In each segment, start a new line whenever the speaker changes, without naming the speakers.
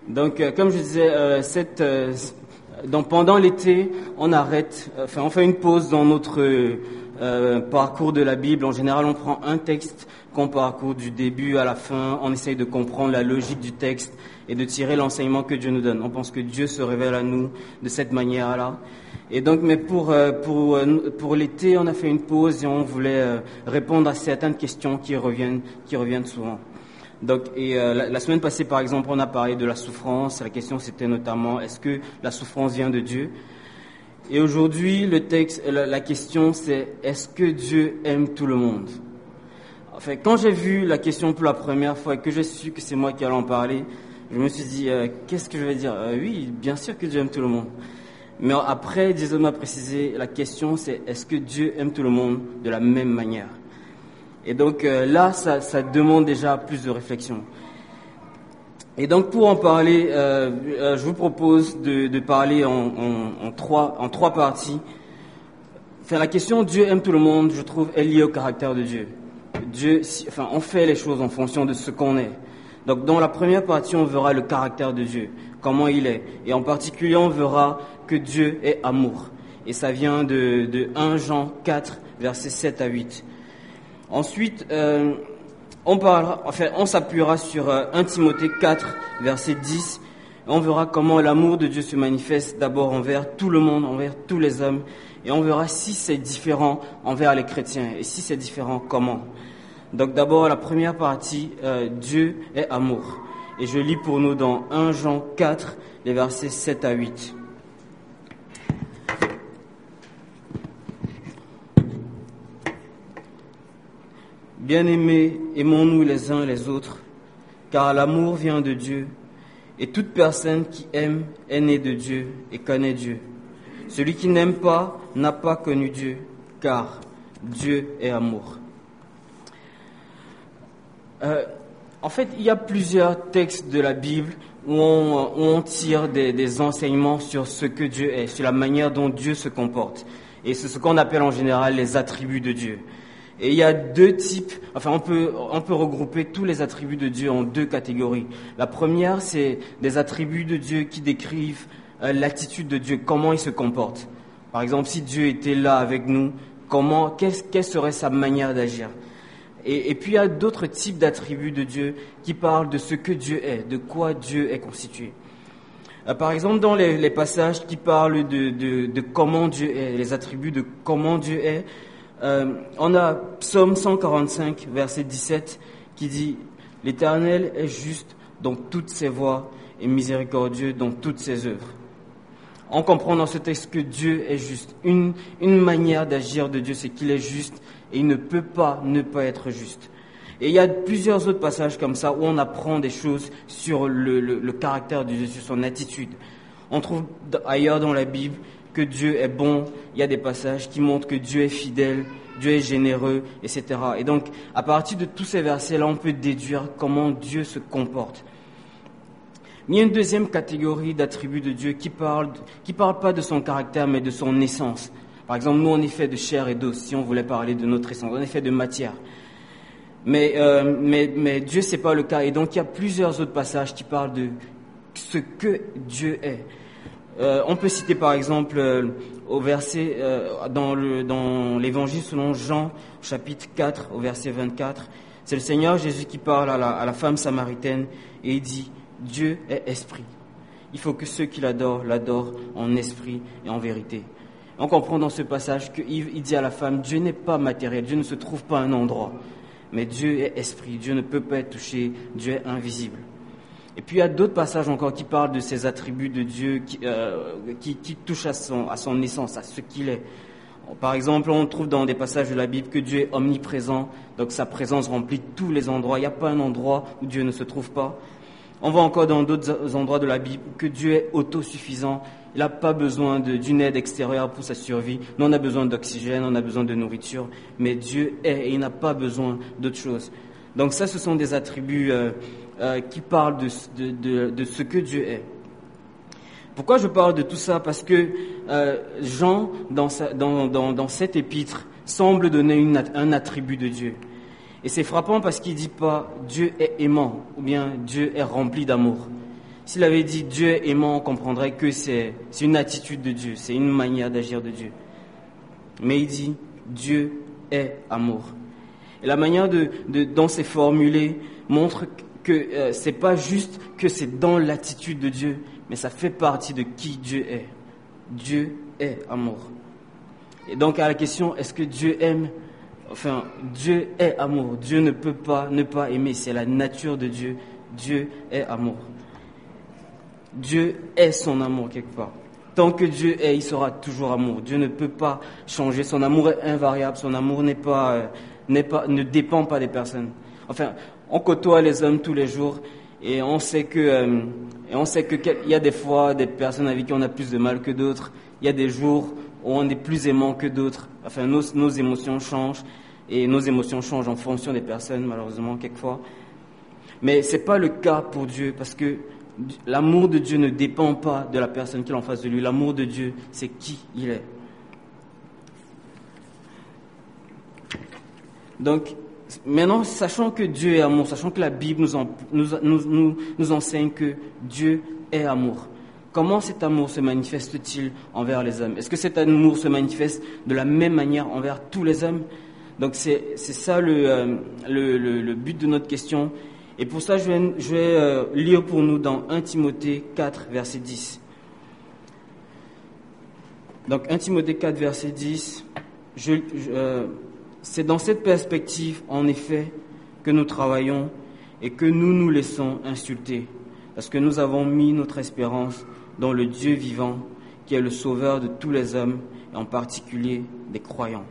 Donc, comme je disais, pendant l'été, on fait une pause dans notre parcours de la Bible. En général, on prend un texte qu'on parcourt du début à la fin. On essaye de comprendre la logique du texte et de tirer l'enseignement que Dieu nous donne. On pense que Dieu se révèle à nous de cette manière-là. Et donc, mais pour l'été, on a fait une pause et on voulait répondre à certaines questions qui reviennent souvent. Donc, la semaine passée, par exemple, on a parlé de la souffrance. La question, c'était notamment, est-ce que la souffrance vient de Dieu? Et aujourd'hui, la question, c'est, est-ce que Dieu aime tout le monde? Enfin, quand j'ai vu la question pour la première fois et que j'ai su que c'est moi qui allais en parler, je me suis dit, qu'est-ce que je vais dire? Oui, bien sûr que Dieu aime tout le monde. Mais après, Dieu m'a précisé, la question, c'est, est-ce que Dieu aime tout le monde de la même manière? Et donc là, ça demande déjà plus de réflexion. Et donc pour en parler, je vous propose de parler en trois parties. Enfin, la question Dieu aime tout le monde, je trouve, est liée au caractère de Dieu. On fait les choses en fonction de ce qu'on est. Donc dans la première partie, on verra le caractère de Dieu, comment il est. Et en particulier, on verra que Dieu est amour. Et ça vient de 1 Jean 4, versets 7 à 8. Ensuite, on s'appuiera sur 1 Timothée 4, verset 10. On verra comment l'amour de Dieu se manifeste d'abord envers tout le monde, envers tous les hommes. Et on verra si c'est différent envers les chrétiens. Et si c'est différent, comment. Donc d'abord, la première partie, Dieu est amour. Et je lis pour nous dans 1 Jean 4, les versets 7 à 8. Bien-aimés, aimons-nous les uns les autres, car l'amour vient de Dieu, et toute personne qui aime est née de Dieu et connaît Dieu. Celui qui n'aime pas n'a pas connu Dieu, car Dieu est amour. En fait, il y a plusieurs textes de la Bible où on tire des enseignements sur ce que Dieu est, sur la manière dont Dieu se comporte. Et c'est ce qu'on appelle en général les attributs de Dieu. Et il y a deux types, on peut regrouper tous les attributs de Dieu en deux catégories. La première, c'est des attributs de Dieu qui décrivent l'attitude de Dieu, comment il se comporte. Par exemple, si Dieu était là avec nous, quelle serait sa manière d'agir? Et puis il y a d'autres types d'attributs de Dieu qui parlent de ce que Dieu est, de quoi Dieu est constitué. Par exemple, dans les passages qui parlent de comment Dieu est, les attributs de comment Dieu est, on a Psaume 145, verset 17, qui dit « L'Éternel est juste dans toutes ses voies et miséricordieux dans toutes ses œuvres. » On comprend dans ce texte que Dieu est juste. Une manière d'agir de Dieu, c'est qu'il est juste et il ne peut pas ne pas être juste. Et il y a plusieurs autres passages comme ça où on apprend des choses sur le caractère de Dieu, sur son attitude. On trouve ailleurs dans la Bible que Dieu est bon, il y a des passages qui montrent que Dieu est fidèle, Dieu est généreux, etc. Et donc, à partir de tous ces versets-là, on peut déduire comment Dieu se comporte. Mais il y a une deuxième catégorie d'attributs de Dieu qui parle pas de son caractère, mais de son essence. Par exemple, nous, on est fait de chair et d'os, si on voulait parler de notre essence. On est fait de matière. Mais Dieu, c'est pas le cas. Et donc, il y a plusieurs autres passages qui parlent de ce que Dieu est. On peut citer par exemple au verset dans l'évangile selon Jean chapitre 4 au verset 24, c'est le Seigneur Jésus qui parle à la femme samaritaine et il dit Dieu est esprit. Il faut que ceux qui l'adorent en esprit et en vérité. On comprend dans ce passage qu'il dit à la femme Dieu n'est pas matériel, Dieu ne se trouve pas à un endroit, mais Dieu est esprit, Dieu ne peut pas être touché, Dieu est invisible. Et puis il y a d'autres passages encore qui parlent de ces attributs de Dieu qui touchent à son essence, à ce qu'il est. Par exemple, on trouve dans des passages de la Bible que Dieu est omniprésent, donc sa présence remplit tous les endroits. Il n'y a pas un endroit où Dieu ne se trouve pas. On voit encore dans d'autres endroits de la Bible que Dieu est autosuffisant. Il n'a pas besoin d'une aide extérieure pour sa survie. Nous, on a besoin d'oxygène, on a besoin de nourriture, mais Dieu est et il n'a pas besoin d'autre chose. Donc ça, ce sont des attributs qui parlent de ce que Dieu est. Pourquoi je parle de tout ça? Parce que Jean, dans cet épître, semble donner un attribut de Dieu. Et c'est frappant parce qu'il ne dit pas « Dieu est aimant » ou bien « Dieu est rempli d'amour ». S'il avait dit Dieu est aimant, on comprendrait que c'est une attitude de Dieu, c'est une manière d'agir de Dieu. Mais il dit Dieu est amour. Et la manière dont c'est formulé montre que c'est pas juste que c'est dans l'attitude de Dieu, mais ça fait partie de qui Dieu est. Dieu est amour. Et donc à la question, est-ce que Dieu aime? Enfin, Dieu est amour. Dieu ne peut pas ne pas aimer. C'est la nature de Dieu. Dieu est amour. Dieu est son amour quelque part. Tant que Dieu est, il sera toujours amour. Dieu ne peut pas changer. Son amour est invariable. Son amour ne dépend pas des personnes. Enfin, on côtoie les hommes tous les jours et on sait que il y a des fois des personnes avec qui on a plus de mal que d'autres. Il y a des jours où on est plus aimant que d'autres. Enfin, nos émotions changent et nos émotions changent en fonction des personnes, malheureusement, quelquefois. Mais c'est pas le cas pour Dieu parce que l'amour de Dieu ne dépend pas de la personne qui est en face de lui. L'amour de Dieu, c'est qui il est. Donc, maintenant, sachant que Dieu est amour, sachant que la Bible nous enseigne que Dieu est amour, comment cet amour se manifeste-t-il envers les hommes? Est-ce que cet amour se manifeste de la même manière envers tous les hommes? Donc c'est ça le but de notre question. Et pour ça, je vais lire pour nous dans 1 Timothée 4, verset 10. Donc 1 Timothée 4, verset 10, c'est dans cette perspective, en effet, que nous travaillons et que nous nous laissons insulter, parce que nous avons mis notre espérance dans le Dieu vivant, qui est le sauveur de tous les hommes, et en particulier des croyants.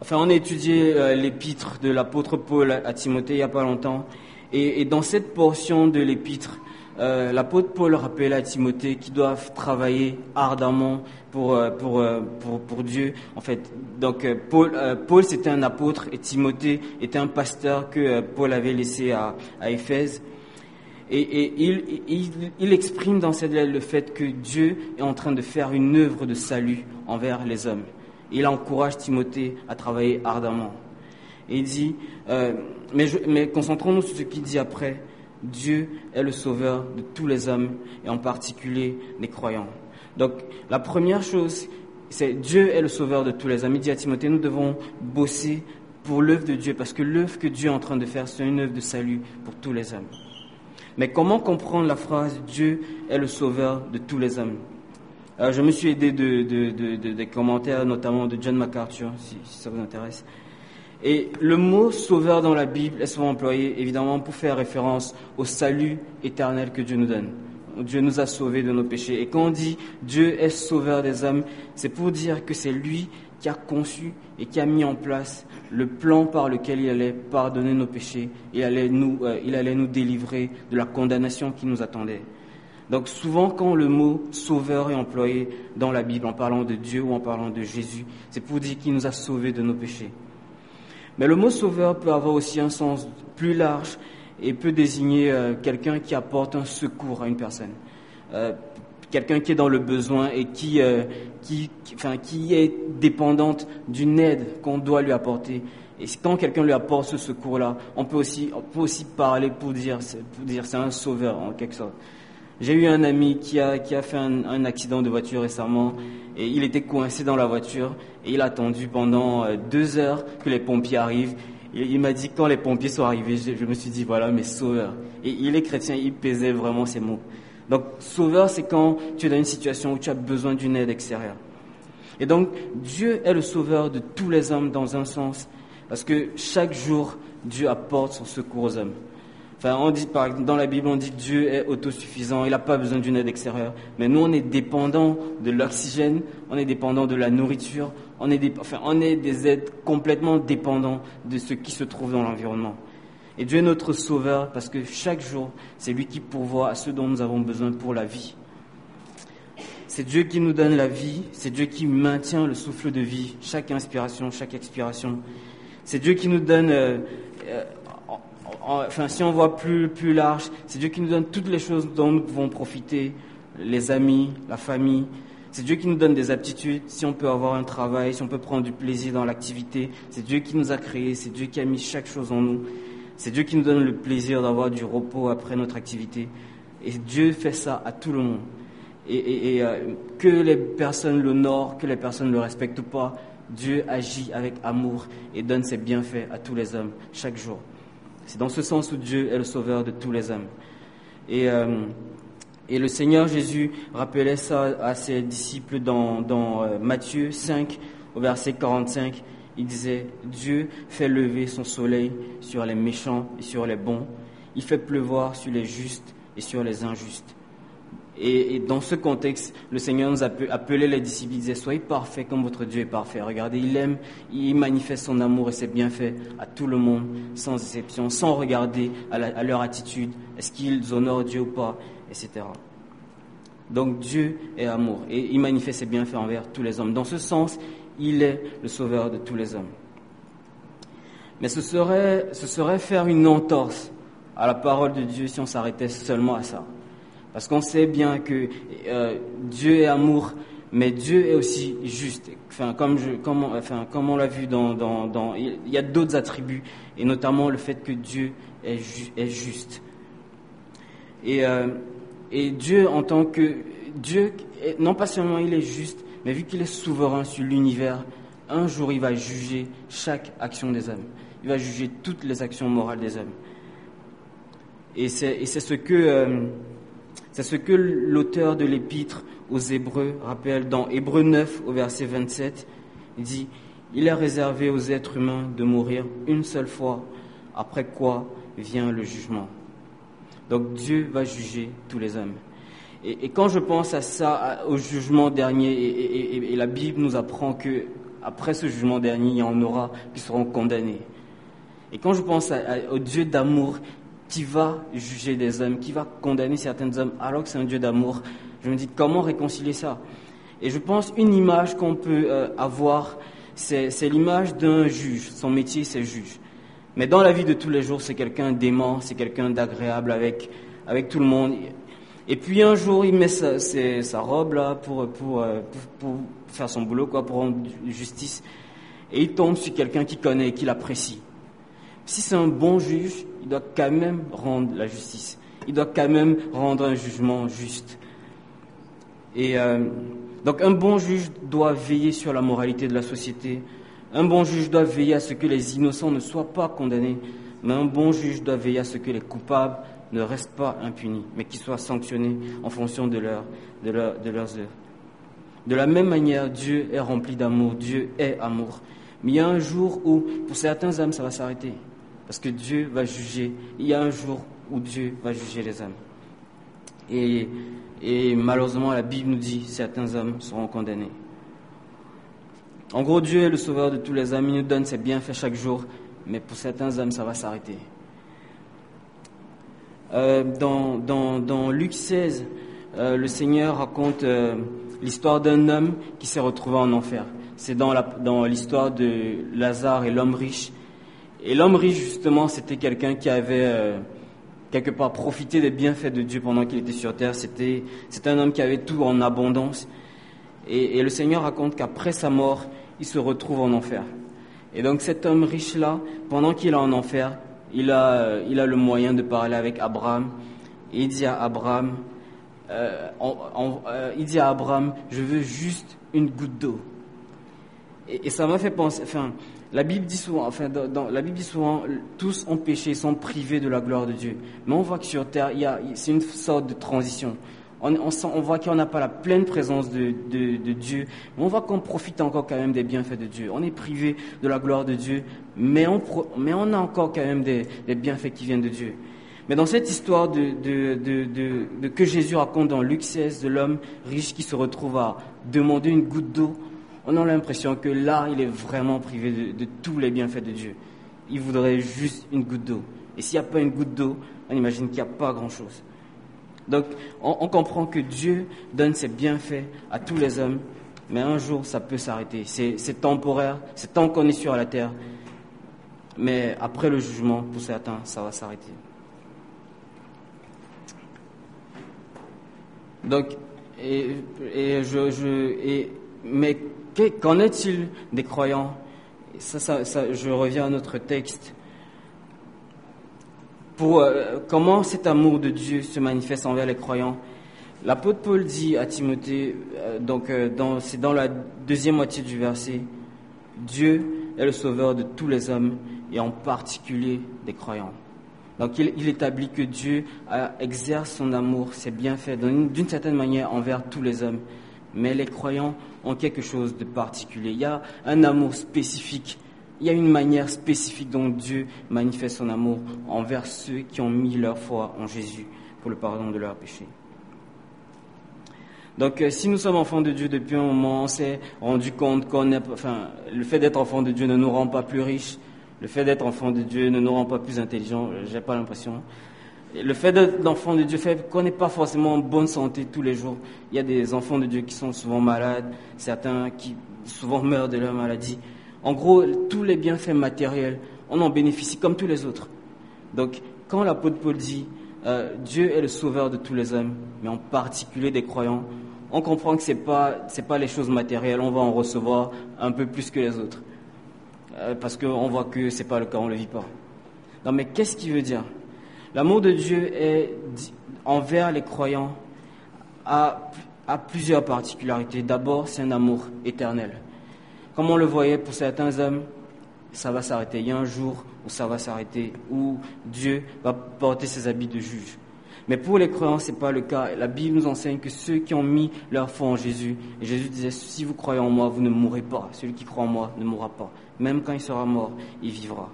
Enfin, on a étudié l'épître de l'apôtre Paul à Timothée il n'y a pas longtemps, et dans cette portion de l'épître, l'apôtre Paul rappelait à Timothée qu'ils doivent travailler ardemment pour Dieu. En fait, donc Paul c'était un apôtre et Timothée était un pasteur que Paul avait laissé à Éphèse. Et il exprime dans cette lettre le fait que Dieu est en train de faire une œuvre de salut envers les hommes. Il encourage Timothée à travailler ardemment. Et il dit, mais concentrons-nous sur ce qu'il dit après. Dieu est le sauveur de tous les hommes et en particulier des croyants. Donc la première chose, c'est Dieu est le sauveur de tous les hommes. Il dit à Timothée, nous devons bosser pour l'œuvre de Dieu parce que l'œuvre que Dieu est en train de faire, c'est une œuvre de salut pour tous les hommes. Mais comment comprendre la phrase Dieu est le sauveur de tous les hommes? Je me suis aidé des commentaires, notamment de John MacArthur, si ça vous intéresse. Et le mot sauveur dans la Bible est souvent employé évidemment pour faire référence au salut éternel que Dieu nous donne. Dieu nous a sauvés de nos péchés. Et quand on dit Dieu est sauveur des hommes, c'est pour dire que c'est lui qui a conçu et qui a mis en place le plan par lequel il allait pardonner nos péchés. Il allait nous délivrer de la condamnation qui nous attendait. Donc souvent quand le mot sauveur est employé dans la Bible en parlant de Dieu ou en parlant de Jésus, c'est pour dire qu'il nous a sauvés de nos péchés. Mais le mot sauveur peut avoir aussi un sens plus large et peut désigner quelqu'un qui apporte un secours à une personne. Quelqu'un qui est dans le besoin et qui est dépendante d'une aide qu'on doit lui apporter. Et quand quelqu'un lui apporte ce secours-là, on peut aussi parler pour dire c'est un sauveur en quelque sorte. J'ai eu un ami qui a fait un accident de voiture récemment et il était coincé dans la voiture et il a attendu pendant 2 heures que les pompiers arrivent. Et il m'a dit quand les pompiers sont arrivés, je me suis dit voilà mes sauveurs. Et il est chrétien, il pesait vraiment ces mots. Donc sauveur c'est quand tu es dans une situation où tu as besoin d'une aide extérieure. Et donc Dieu est le sauveur de tous les hommes dans un sens parce que chaque jour Dieu apporte son secours aux hommes. Enfin, dans la Bible, on dit que Dieu est autosuffisant, il n'a pas besoin d'une aide extérieure. Mais nous, on est dépendants de l'oxygène, on est dépendants de la nourriture, on est des êtres complètement dépendants de ce qui se trouve dans l'environnement. Et Dieu est notre sauveur parce que chaque jour, c'est lui qui pourvoit à ce dont nous avons besoin pour la vie. C'est Dieu qui nous donne la vie, c'est Dieu qui maintient le souffle de vie, chaque inspiration, chaque expiration. C'est Dieu qui nous donne... si on voit plus large, c'est Dieu qui nous donne toutes les choses dont nous pouvons profiter, les amis, la famille. C'est Dieu qui nous donne des aptitudes, si on peut avoir un travail, si on peut prendre du plaisir dans l'activité. C'est Dieu qui nous a créés, c'est Dieu qui a mis chaque chose en nous. C'est Dieu qui nous donne le plaisir d'avoir du repos après notre activité. Et Dieu fait ça à tout le monde. Et que les personnes l'honorent, que les personnes le respectent ou pas, Dieu agit avec amour et donne ses bienfaits à tous les hommes chaque jour. C'est dans ce sens où Dieu est le sauveur de tous les hommes. Et le Seigneur Jésus rappelait ça à ses disciples dans Matthieu 5, au verset 45. Il disait, Dieu fait lever son soleil sur les méchants et sur les bons. Il fait pleuvoir sur les justes et sur les injustes. Et dans ce contexte, le Seigneur nous appelait les disciples, il disait, soyez parfaits comme votre Dieu est parfait. Regardez, il aime, il manifeste son amour et ses bienfaits à tout le monde, sans exception, sans regarder à leur attitude, est-ce qu'ils honorent Dieu ou pas, etc. Donc Dieu est amour et il manifeste ses bienfaits envers tous les hommes. Dans ce sens, il est le sauveur de tous les hommes. Mais ce serait faire une entorse à la parole de Dieu si on s'arrêtait seulement à ça. Parce qu'on sait bien que Dieu est amour, mais Dieu est aussi juste. Comme on l'a vu il y a d'autres attributs, et notamment le fait que Dieu est juste. Et Dieu, en tant que Dieu, non pas seulement il est juste, mais vu qu'il est souverain sur l'univers, un jour il va juger chaque action des hommes. Il va juger toutes les actions morales des hommes. Et c'est ce que l'auteur de l'épître aux Hébreux rappelle dans Hébreux 9 au verset 27. Il dit, il est réservé aux êtres humains de mourir une seule fois, après quoi vient le jugement. Donc Dieu va juger tous les hommes. Et quand je pense à ça, au jugement dernier, et la Bible nous apprend que après ce jugement dernier, il y en aura qui seront condamnés. Et quand je pense au Dieu d'amour qui va juger des hommes, qui va condamner certains hommes, alors que c'est un Dieu d'amour, je me dis comment réconcilier ça? Et je pense une image qu'on peut avoir, c'est l'image d'un juge. Son métier, c'est juge. Mais dans la vie de tous les jours, c'est quelqu'un d'aimant, c'est quelqu'un d'agréable avec tout le monde. Et puis un jour, il met sa robe là pour faire son boulot, pour rendre justice. Et il tombe sur quelqu'un qu'il connaît et qu'il apprécie. Si c'est un bon juge, il doit quand même rendre la justice. Il doit quand même rendre un jugement juste. Et donc un bon juge doit veiller sur la moralité de la société. Un bon juge doit veiller à ce que les innocents ne soient pas condamnés. Mais un bon juge doit veiller à ce que les coupables ne restent pas impunis, mais qu'ils soient sanctionnés en fonction de leurs œuvres. De la même manière, Dieu est rempli d'amour, Dieu est amour. Mais il y a un jour où, pour certains hommes, ça va s'arrêter. Parce que Dieu va juger. Il y a un jour où Dieu va juger les hommes. Et malheureusement, la Bible nous dit que certains hommes seront condamnés. En gros, Dieu est le sauveur de tous les hommes. Il nous donne ses bienfaits chaque jour. Mais pour certains hommes, ça va s'arrêter. Dans Luc 16, le Seigneur raconte l'histoire d'un homme qui s'est retrouvé en enfer. C'est dans l'histoire de Lazare et l'homme riche. Et l'homme riche, justement, c'était quelqu'un qui avait quelque part profité des bienfaits de Dieu pendant qu'il était sur terre. C'était un homme qui avait tout en abondance. Et le Seigneur raconte qu'après sa mort, il se retrouve en enfer. Et donc cet homme riche-là, pendant qu'il est en enfer, il a le moyen de parler avec Abraham. Et il dit à Abraham, je veux juste une goutte d'eau. Et ça m'a fait penser, la Bible dit souvent, tous ont péché, sont privés de la gloire de Dieu. Mais on voit que sur terre, c'est une sorte de transition. On voit qu'on n'a pas la pleine présence de Dieu, mais on voit qu'on profite encore quand même des bienfaits de Dieu. On est privé de la gloire de Dieu, mais on a encore quand même des bienfaits qui viennent de Dieu. Mais dans cette histoire que Jésus raconte dans Luc 16, de l'homme riche qui se retrouve à demander une goutte d'eau, on a l'impression que là, il est vraiment privé de tous les bienfaits de Dieu. Il voudrait juste une goutte d'eau. Et s'il n'y a pas une goutte d'eau, on imagine qu'il n'y a pas grand-chose. Donc, on comprend que Dieu donne ses bienfaits à tous les hommes, mais un jour, ça peut s'arrêter. C'est temporaire, c'est tant qu'on est sur la terre. Mais après le jugement, pour certains, ça va s'arrêter. Donc, mais qu'en est-il des croyants? Ça, je reviens à notre texte. comment cet amour de Dieu se manifeste envers les croyants. L'apôtre Paul dit à Timothée, c'est dans la deuxième moitié du verset, Dieu est le sauveur de tous les hommes et en particulier des croyants. Donc il établit que Dieu exerce son amour, ses bienfaits d'une certaine manière envers tous les hommes. Mais les croyants ont quelque chose de particulier. Il y a un amour spécifique. Il y a une manière spécifique dont Dieu manifeste son amour envers ceux qui ont mis leur foi en Jésus pour le pardon de leurs péchés. Donc, si nous sommes enfants de Dieu depuis un moment, on s'est rendu compte le fait d'être enfant de Dieu ne nous rend pas plus riches. Le fait d'être enfant de Dieu ne nous rend pas plus intelligents. J'ai pas l'impression. Et le fait d'être enfant de Dieu fait qu'on n'est pas forcément en bonne santé tous les jours. Il y a des enfants de Dieu qui sont souvent malades, certains qui souvent meurent de leur maladie. En gros, tous les bienfaits matériels, on en bénéficie comme tous les autres. Donc, quand l'apôtre Paul dit Dieu est le sauveur de tous les hommes, mais en particulier des croyants, on comprend que c'est pas les choses matérielles, on va en recevoir un peu plus que les autres. Parce qu'on voit que c'est pas le cas, on le vit pas. Non, mais qu'est-ce qu'il veut dire? L'amour de Dieu envers les croyants a plusieurs particularités. D'abord, c'est un amour éternel. Comme on le voyait pour certains hommes, ça va s'arrêter. Il y a un jour où ça va s'arrêter, où Dieu va porter ses habits de juge. Mais pour les croyants, c'est pas le cas. La Bible nous enseigne que ceux qui ont mis leur foi en Jésus, et Jésus disait, si vous croyez en moi, vous ne mourrez pas. Celui qui croit en moi ne mourra pas. Même quand il sera mort, il vivra.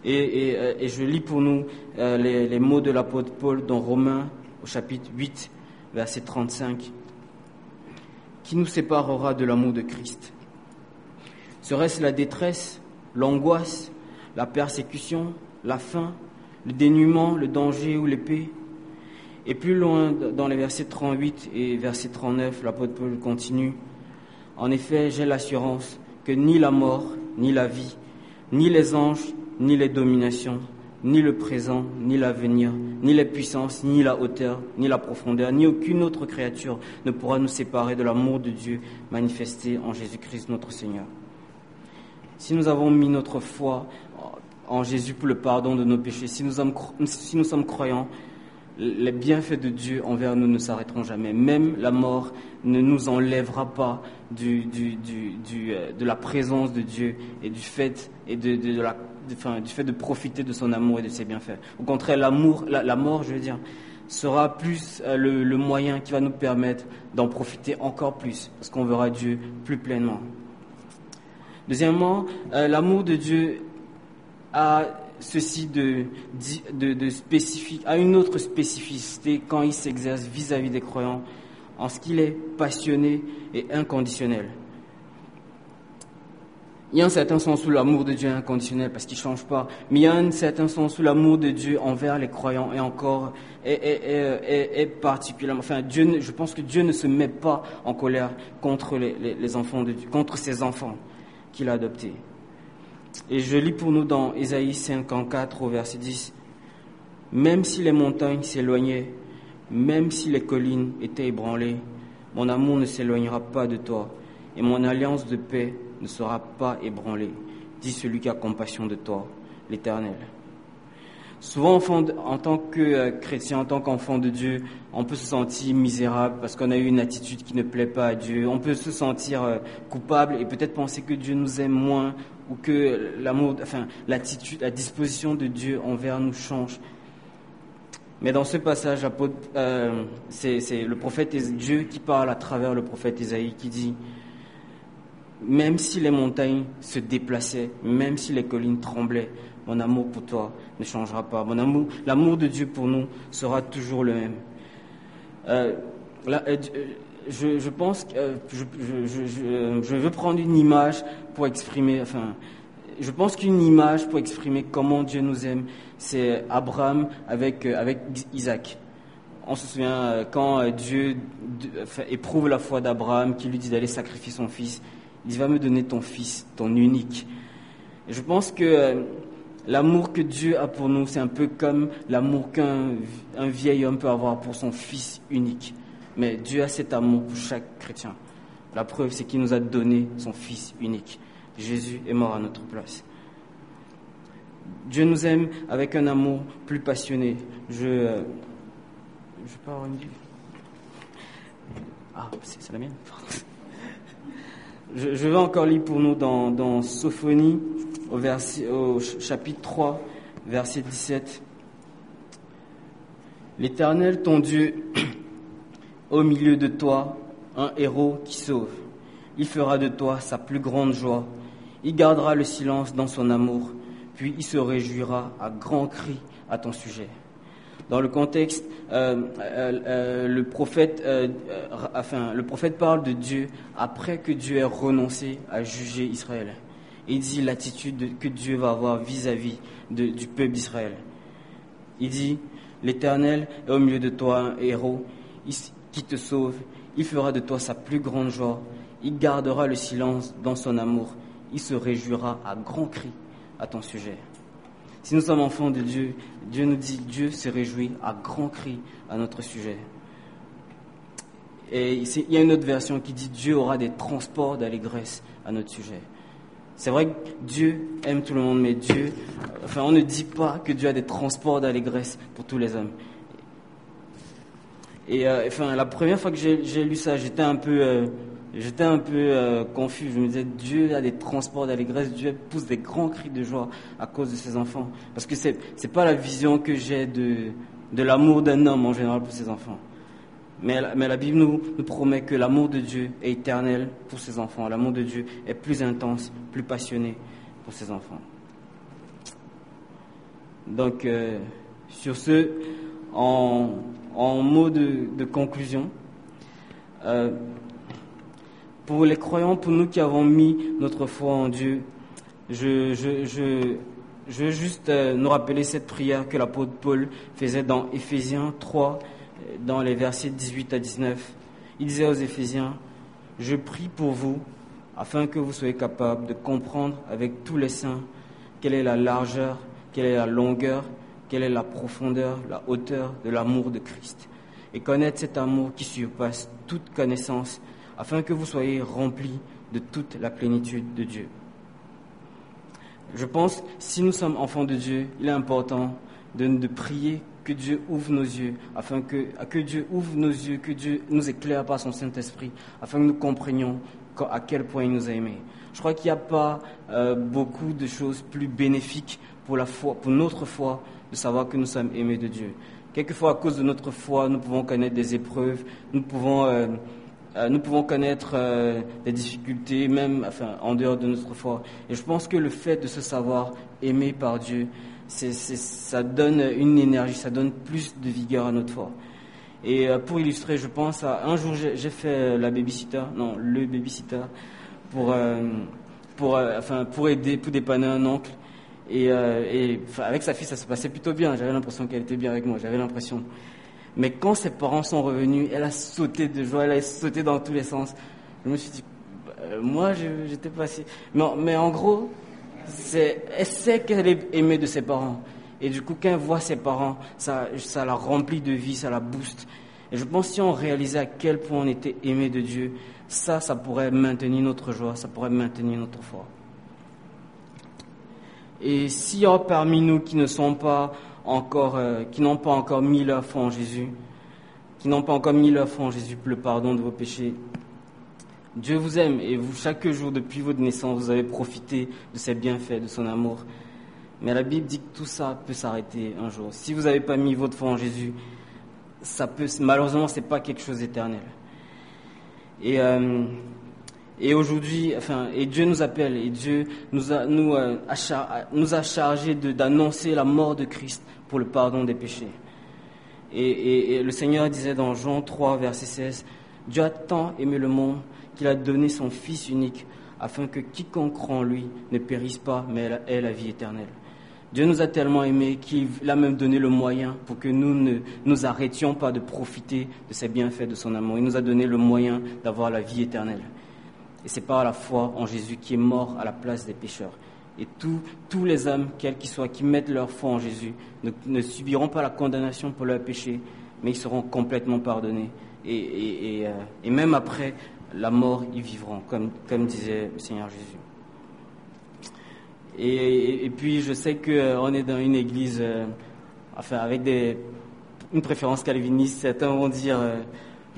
Et je lis pour nous les mots de l'apôtre Paul dans Romains, au chapitre 8, verset 35. Qui nous séparera de l'amour de Christ? Serait-ce la détresse, l'angoisse, la persécution, la faim, le dénuement, le danger ou l'épée? Et plus loin, dans les versets 38 et verset 39, l'apôtre Paul continue. En effet, j'ai l'assurance que ni la mort, ni la vie, ni les anges, ni les dominations, ni le présent, ni l'avenir, ni les puissances, ni la hauteur, ni la profondeur, ni aucune autre créature ne pourra nous séparer de l'amour de Dieu manifesté en Jésus-Christ notre Seigneur. Si nous avons mis notre foi en Jésus pour le pardon de nos péchés, si nous sommes croyants, les bienfaits de Dieu envers nous ne s'arrêteront jamais. Même la mort ne nous enlèvera pas de la présence de Dieu et du fait de profiter de son amour et de ses bienfaits. Au contraire, la mort, sera plus le moyen qui va nous permettre d'en profiter encore plus, parce qu'on verra Dieu plus pleinement. Deuxièmement, l'amour de Dieu a ceci de spécifique, a une autre spécificité quand il s'exerce vis-à-vis des croyants, en ce qu'il est passionné et inconditionnel. Il y a un certain sens où l'amour de Dieu est inconditionnel parce qu'il ne change pas, mais il y a un certain sens où l'amour de Dieu envers les croyants est particulièrement. Je pense que Dieu ne se met pas en colère contre les enfants de Dieu, contre ses enfants qu'il a adoptés. Et je lis pour nous dans Ésaïe 54 au verset 10. Même si les montagnes s'éloignaient, même si les collines étaient ébranlées, mon amour ne s'éloignera pas de toi et mon alliance de paix ne sera pas ébranlée, dit celui qui a compassion de toi, l'Éternel. Souvent, en tant que chrétien, en tant qu'enfant de Dieu, on peut se sentir misérable parce qu'on a eu une attitude qui ne plaît pas à Dieu. On peut se sentir coupable et peut-être penser que Dieu nous aime moins ou que l'attitude, la disposition de Dieu envers nous change. Mais dans ce passage, c'est le prophète Dieu qui parle à travers le prophète Ésaïe qui dit « Même si les montagnes se déplaçaient, même si les collines tremblaient, mon amour pour toi ne changera pas. L'amour de Dieu pour nous sera toujours le même. » Je pense que je veux prendre une image pour exprimer. Je pense qu'une image pour exprimer comment Dieu nous aime, c'est Abraham avec Isaac. On se souvient quand Dieu éprouve la foi d'Abraham, qui lui dit d'aller sacrifier son fils. Il dit, va me donner ton fils, ton unique. Et je pense que l'amour que Dieu a pour nous, c'est un peu comme l'amour qu'un vieil homme peut avoir pour son fils unique. Mais Dieu a cet amour pour chaque chrétien. La preuve, c'est qu'il nous a donné son fils unique. Jésus est mort à notre place. Dieu nous aime avec un amour plus passionné. Je vais pas avoir une Bible. Ah, c'est la mienne. Je vais encore lire pour nous dans Sophonie, au chapitre 3, verset 17. L'Éternel, ton Dieu, au milieu de toi, un héros qui sauve. Il fera de toi sa plus grande joie. Il gardera le silence dans son amour, puis il se réjouira à grands cris à ton sujet. Dans le contexte, le prophète parle de Dieu après que Dieu ait renoncé à juger Israël. Il dit l'attitude que Dieu va avoir vis-à-vis du peuple d'Israël. Il dit, l'Éternel est au milieu de toi un héros qui te sauve. Il fera de toi sa plus grande joie. Il gardera le silence dans son amour. Il se réjouira à grands cris à ton sujet. Si nous sommes enfants de Dieu, Dieu nous dit, Dieu se réjouit à grands cris à notre sujet. Et il y a une autre version qui dit, Dieu aura des transports d'allégresse à notre sujet. C'est vrai que Dieu aime tout le monde, mais on ne dit pas que Dieu a des transports d'allégresse pour tous les hommes. Et la première fois que j'ai lu ça, j'étais un peu confus. Je me disais, Dieu a des transports d'allégresse, Dieu pousse des grands cris de joie à cause de ses enfants. Parce que c'est pas la vision que j'ai de l'amour d'un homme en général pour ses enfants. Mais la Bible nous promet que l'amour de Dieu est éternel pour ses enfants. L'amour de Dieu est plus intense, plus passionné pour ses enfants. Donc, sur ce, en mot de conclusion, pour les croyants, pour nous qui avons mis notre foi en Dieu, je veux juste nous rappeler cette prière que l'apôtre Paul faisait dans Éphésiens 3, dans les versets 18 à 19. Il disait aux Éphésiens, « Je prie pour vous, afin que vous soyez capables de comprendre avec tous les saints quelle est la largeur, quelle est la longueur, quelle est la profondeur, la hauteur de l'amour de Christ, et connaître cet amour qui surpasse toute connaissance, afin que vous soyez remplis de toute la plénitude de Dieu. » Je pense, si nous sommes enfants de Dieu, il est important de prier que Dieu ouvre nos yeux, afin que Dieu ouvre nos yeux, que Dieu nous éclaire par son Saint-Esprit, afin que nous comprenions à quel point il nous a aimés. Je crois qu'il n'y a pas beaucoup de choses plus bénéfiques pour notre foi, de savoir que nous sommes aimés de Dieu. Quelquefois, à cause de notre foi, nous pouvons connaître des épreuves, nous pouvons connaître des difficultés, même en dehors de notre foi. Et je pense que le fait de se savoir aimé par Dieu, ça donne une énergie, ça donne plus de vigueur à notre foi. Et pour illustrer, je pense à un jour, j'ai fait le babysitter pour dépanner un oncle. Et avec sa fille, ça se passait plutôt bien. J'avais l'impression qu'elle était bien avec moi. Mais quand ses parents sont revenus, elle a sauté de joie, elle a sauté dans tous les sens. Je me suis dit, moi, j'étais pas si... Mais en gros, elle sait qu'elle est aimée de ses parents. Et du coup, quand elle voit ses parents, ça la remplit de vie, ça la booste. Et je pense que si on réalisait à quel point on était aimé de Dieu, ça pourrait maintenir notre joie, ça pourrait maintenir notre foi. Et s'il y a parmi nous qui n'ont pas encore mis leur foi en Jésus, pour le pardon de vos péchés, Dieu vous aime et vous, chaque jour depuis votre naissance, vous avez profité de ses bienfaits, de son amour. Mais la Bible dit que tout ça peut s'arrêter un jour. Si vous n'avez pas mis votre foi en Jésus, malheureusement, c'est pas quelque chose d'éternel. Et aujourd'hui, et Dieu nous appelle, et Dieu nous a chargé d'annoncer la mort de Christ pour le pardon des péchés. Et le Seigneur disait dans Jean 3, verset 16, « Dieu a tant aimé le monde qu'il a donné son Fils unique, afin que quiconque croit en lui ne périsse pas, mais ait la vie éternelle. » Dieu nous a tellement aimés qu'il a même donné le moyen pour que nous ne nous arrêtions pas de profiter de ses bienfaits, de son amour. Il nous a donné le moyen d'avoir la vie éternelle. Et c'est par la foi en Jésus qui est mort à la place des pécheurs. Et tous les hommes, quels qu'ils soient, qui mettent leur foi en Jésus, ne subiront pas la condamnation pour leurs péchés, mais ils seront complètement pardonnés. Et même après la mort, ils vivront, comme disait le Seigneur Jésus. Et puis je sais qu'on est dans une église, avec une préférence calviniste. Certains vont dire,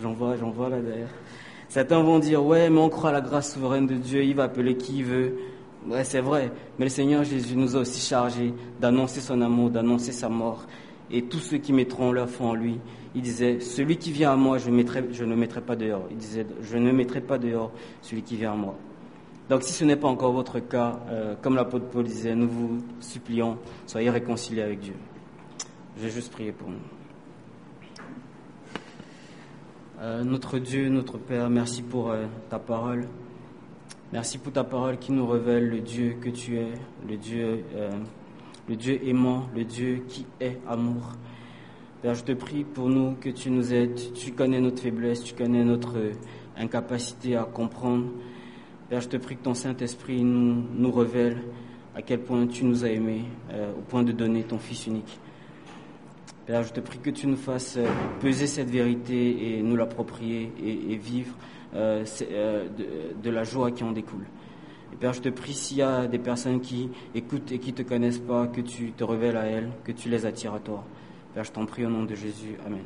j'en vois là derrière. Certains vont dire, ouais, mais on croit à la grâce souveraine de Dieu, il va appeler qui il veut. Ouais, c'est vrai, mais le Seigneur Jésus nous a aussi chargés d'annoncer son amour, d'annoncer sa mort. Et tous ceux qui mettront leur foi en lui, il disait, celui qui vient à moi, je ne mettrai pas dehors. Il disait, je ne mettrai pas dehors celui qui vient à moi. Donc si ce n'est pas encore votre cas, comme l'apôtre Paul disait, nous vous supplions, soyez réconciliés avec Dieu. Je vais juste prier pour nous. Notre Dieu, notre Père, merci pour ta parole. Merci pour ta parole qui nous révèle le Dieu que tu es, le Dieu aimant, le Dieu qui est amour. Père, je te prie pour nous que tu nous aides. Tu connais notre faiblesse, tu connais notre incapacité à comprendre. Père, je te prie que ton Saint-Esprit nous révèle à quel point tu nous as aimés, au point de donner ton Fils unique. Père, je te prie que tu nous fasses peser cette vérité et nous l'approprier et vivre de la joie qui en découle. Et Père, je te prie s'il y a des personnes qui écoutent et qui ne te connaissent pas, que tu te révèles à elles, que tu les attires à toi. Père, je t'en prie au nom de Jésus. Amen.